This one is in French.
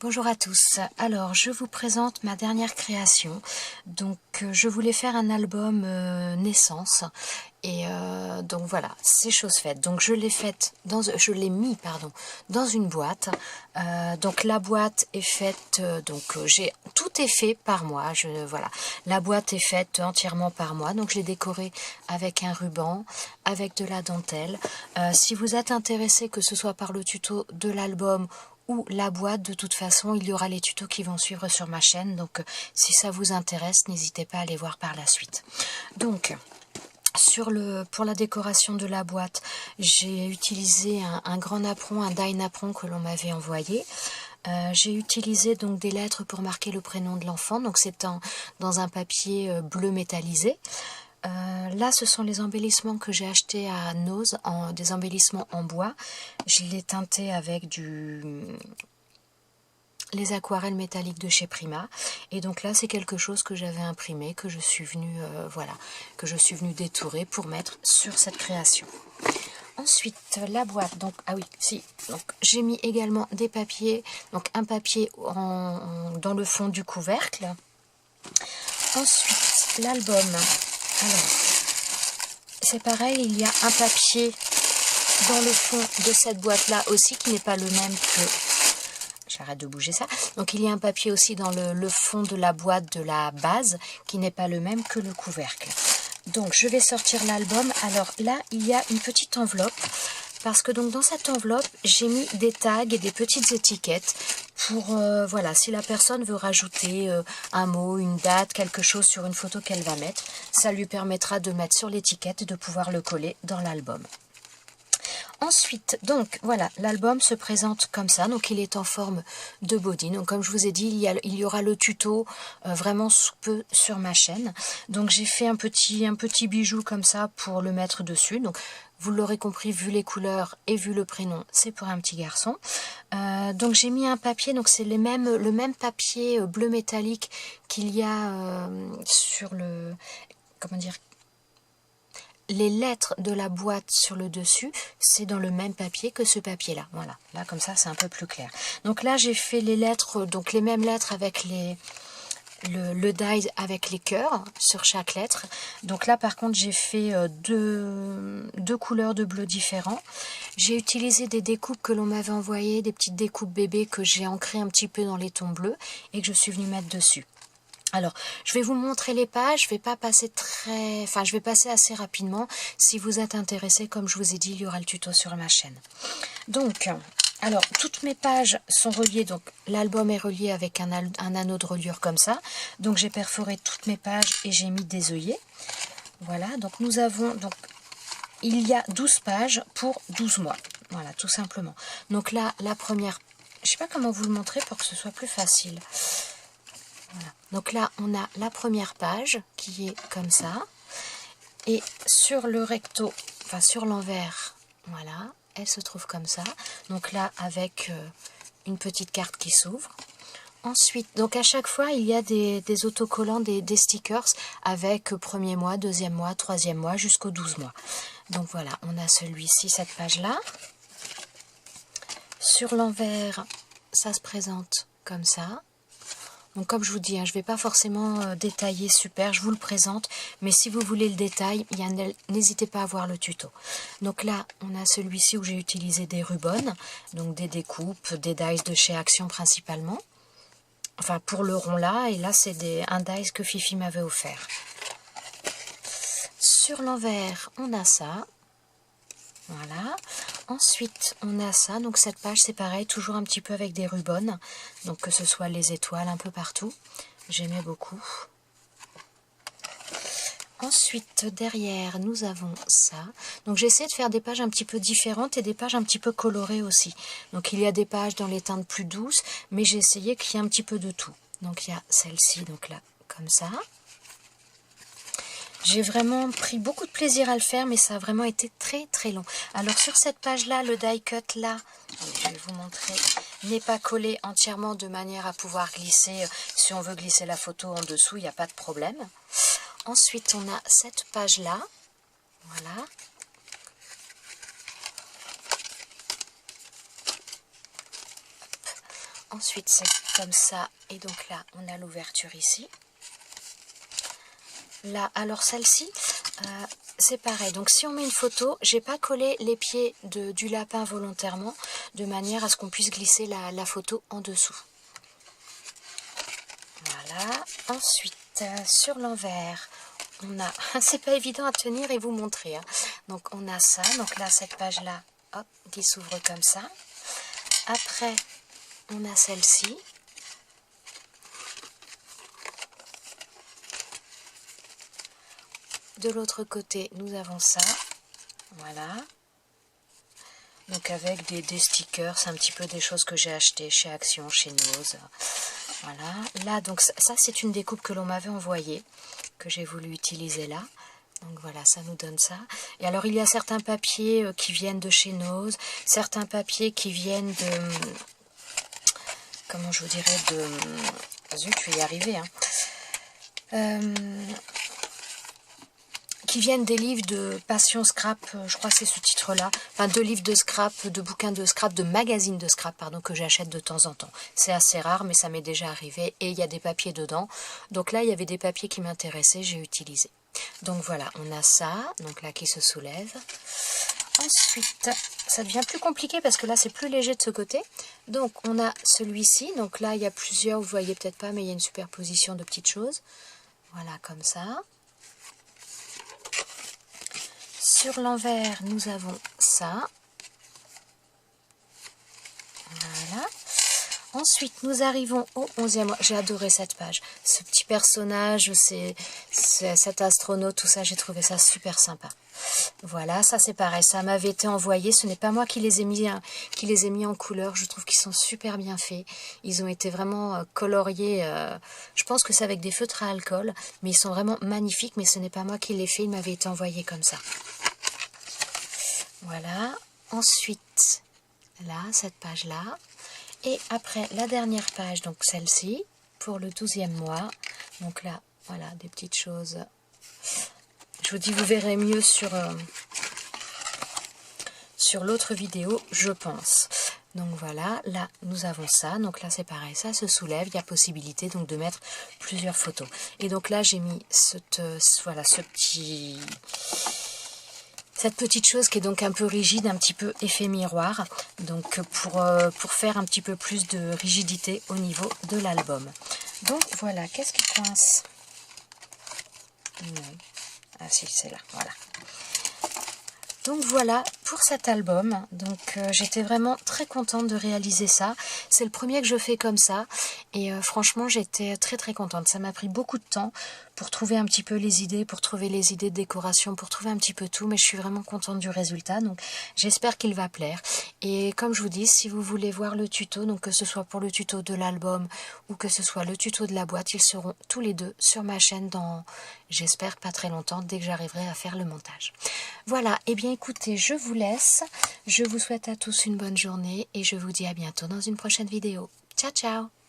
Bonjour à tous, alors je vous présente ma dernière création. Donc je voulais faire un album naissance et donc voilà, c'est chose faite. Donc je l'ai mis dans une boîte. Donc la boîte est faite, tout est fait par moi. Voilà, la boîte est faite entièrement par moi. Donc je l'ai décorée avec un ruban, avec de la dentelle. Si vous êtes intéressé, que ce soit par le tuto de l'album ou la boîte, de toute façon, il y aura les tutos qui vont suivre sur ma chaîne. Donc, si ça vous intéresse, n'hésitez pas à les voir par la suite. Donc, pour la décoration de la boîte, j'ai utilisé un grand napperon, un die napperon que l'on m'avait envoyé. J'ai utilisé donc des lettres pour marquer le prénom de l'enfant. Donc, c'est dans un papier bleu métallisé. Là, ce sont les embellissements que j'ai achetés à Nose, des embellissements en bois. Je les teinté avec les aquarelles métalliques de chez Prima. Et donc là, c'est quelque chose que j'avais imprimé, que je suis venue détourer pour mettre sur cette création. Ensuite, la boîte, donc j'ai mis également des papiers, donc un papier dans le fond du couvercle. Ensuite, l'album. Alors, c'est pareil, il y a un papier dans le fond de cette boîte-là aussi qui n'est pas le même que... J'arrête de bouger ça. Donc, il y a un papier aussi dans le fond de la boîte de la base qui n'est pas le même que le couvercle. Donc, je vais sortir l'album. Alors là, il y a une petite enveloppe parce que donc dans cette enveloppe, j'ai mis des tags et des petites étiquettes pour, voilà, si la personne veut rajouter un mot, une date, quelque chose sur une photo qu'elle va mettre, ça lui permettra de mettre sur l'étiquette et de pouvoir le coller dans l'album. Ensuite, donc voilà, l'album se présente comme ça, donc il est en forme de body. Donc comme je vous ai dit, il y aura le tuto vraiment sous peu sur ma chaîne. Donc j'ai fait un petit bijou comme ça pour le mettre dessus. Donc vous l'aurez compris, vu les couleurs et vu le prénom, c'est pour un petit garçon. Donc j'ai mis un papier, donc c'est le même papier bleu métallique qu'il y a sur le... Comment dire ? Les lettres de la boîte sur le dessus, c'est dans le même papier que ce papier-là. Voilà, là comme ça, c'est un peu plus clair. Donc là, j'ai fait les lettres, donc les mêmes lettres avec le die avec les cœurs sur chaque lettre. Donc là, par contre, j'ai fait deux couleurs de bleu différents. J'ai utilisé des découpes que l'on m'avait envoyées, des petites découpes bébés que j'ai ancrées un petit peu dans les tons bleus et que je suis venue mettre dessus. Alors, je vais vous montrer les pages, je vais passer assez rapidement. Si vous êtes intéressé, comme je vous ai dit, il y aura le tuto sur ma chaîne. Donc, alors, toutes mes pages sont reliées, donc l'album est relié avec un anneau de reliure comme ça. Donc, j'ai perforé toutes mes pages et j'ai mis des œillets. Voilà, donc il y a 12 pages pour 12 mois. Voilà, tout simplement. Donc là, la première, je ne sais pas comment vous le montrer pour que ce soit plus facile. Voilà. Donc là, on a la première page qui est comme ça. Et sur le recto, enfin sur l'envers, voilà, elle se trouve comme ça. Donc là, avec une petite carte qui s'ouvre. Ensuite, donc à chaque fois, il y a des autocollants, des stickers avec premier mois, deuxième mois, troisième mois, jusqu'au 12 mois. Donc voilà, on a celui-ci, cette page-là. Sur l'envers, ça se présente comme ça. Donc comme je vous dis, je ne vais pas forcément détailler super, je vous le présente, mais si vous voulez le détail, n'hésitez pas à voir le tuto. Donc là, on a celui-ci où j'ai utilisé des rubans, donc des découpes, des dies de chez Action principalement. Enfin pour le rond là, et là c'est un dies que Fifi m'avait offert. Sur l'envers, on a ça. Voilà. Ensuite, on a ça. Donc cette page, c'est pareil, toujours un petit peu avec des rubans. Donc que ce soit les étoiles un peu partout. J'aimais beaucoup. Ensuite, derrière, nous avons ça. Donc j'ai essayé de faire des pages un petit peu différentes et des pages un petit peu colorées aussi. Donc il y a des pages dans les teintes plus douces, mais j'ai essayé qu'il y ait un petit peu de tout. Donc il y a celle-ci, donc là, comme ça. J'ai vraiment pris beaucoup de plaisir à le faire, mais ça a vraiment été très très long. Alors sur cette page-là, le die cut là, je vais vous montrer, n'est pas collé entièrement de manière à pouvoir glisser. Si on veut glisser la photo en dessous, il n'y a pas de problème. Ensuite, on a cette page-là, voilà. Ensuite c'est comme ça, et donc là on a l'ouverture ici. Là, alors celle-ci, c'est pareil. Donc si on met une photo, j'ai pas collé les pieds du lapin volontairement, de manière à ce qu'on puisse glisser la photo en dessous. Voilà. Ensuite, sur l'envers, on a, c'est pas évident à tenir et vous montrer, hein. Donc on a ça, donc là cette page-là, hop, qui s'ouvre comme ça. Après, on a celle-ci. De l'autre côté, nous avons ça, voilà. Donc avec des stickers, c'est un petit peu des choses que j'ai achetées chez Action, chez Nose. Voilà. Là, donc ça c'est une découpe que l'on m'avait envoyée, que j'ai voulu utiliser là. Donc voilà, ça nous donne ça. Et alors il y a certains papiers qui viennent de chez Nose, certains papiers qui viennent de... Comment je vous dirais, de... Zut, je vais y arriver, hein. Qui viennent des livres de Passion Scrap, je crois que c'est ce titre-là, enfin 2 livres de scrap, de bouquins de scrap, de magazines de scrap, pardon, que j'achète de temps en temps. C'est assez rare, mais ça m'est déjà arrivé, et il y a des papiers dedans. Donc là, il y avait des papiers qui m'intéressaient, j'ai utilisé. Donc voilà, on a ça, donc là qui se soulève. Ensuite, ça devient plus compliqué parce que là c'est plus léger de ce côté. Donc on a celui-ci, donc là il y a plusieurs, vous voyez peut-être pas, mais il y a une superposition de petites choses. Voilà, comme ça. Sur l'envers, nous avons ça. Voilà. Ensuite, nous arrivons au 11e. J'ai adoré cette page. Ce petit personnage, c'est cet astronaute, tout ça, j'ai trouvé ça super sympa. Voilà, ça c'est pareil. Ça m'avait été envoyé. Ce n'est pas moi qui les ai mis en couleur. Je trouve qu'ils sont super bien faits. Ils ont été vraiment coloriés. Je pense que c'est avec des feutres à alcool. Mais ils sont vraiment magnifiques. Mais ce n'est pas moi qui les ai fait. Ils m'avaient été envoyés comme ça. Voilà. Ensuite, là, cette page-là. Et après, la dernière page, donc celle-ci, pour le 12e mois. Donc là, voilà, des petites choses. Je vous dis, vous verrez mieux sur l'autre vidéo, je pense. Donc voilà, là, nous avons ça. Donc là, c'est pareil, ça se soulève. Il y a possibilité donc de mettre plusieurs photos. Et donc là, j'ai mis voilà, cette petite chose qui est donc un peu rigide, un petit peu effet miroir, donc pour faire un petit peu plus de rigidité au niveau de l'album. Donc voilà, qu'est-ce qui coince? Non. Ah si, c'est là, voilà. Donc voilà pour cet album. Donc j'étais vraiment très contente de réaliser ça. C'est le premier que je fais comme ça. Et franchement, j'étais très très contente. Ça m'a pris beaucoup de temps pour trouver un petit peu les idées, pour trouver les idées de décoration, pour trouver un petit peu tout. Mais je suis vraiment contente du résultat. Donc j'espère qu'il va plaire. Et comme je vous dis, si vous voulez voir le tuto, donc que ce soit pour le tuto de l'album ou que ce soit le tuto de la boîte, ils seront tous les deux sur ma chaîne dans, j'espère, pas très longtemps, dès que j'arriverai à faire le montage. Voilà, et bien écoutez, je vous laisse. Je vous souhaite à tous une bonne journée et je vous dis à bientôt dans une prochaine vidéo. Ciao, ciao!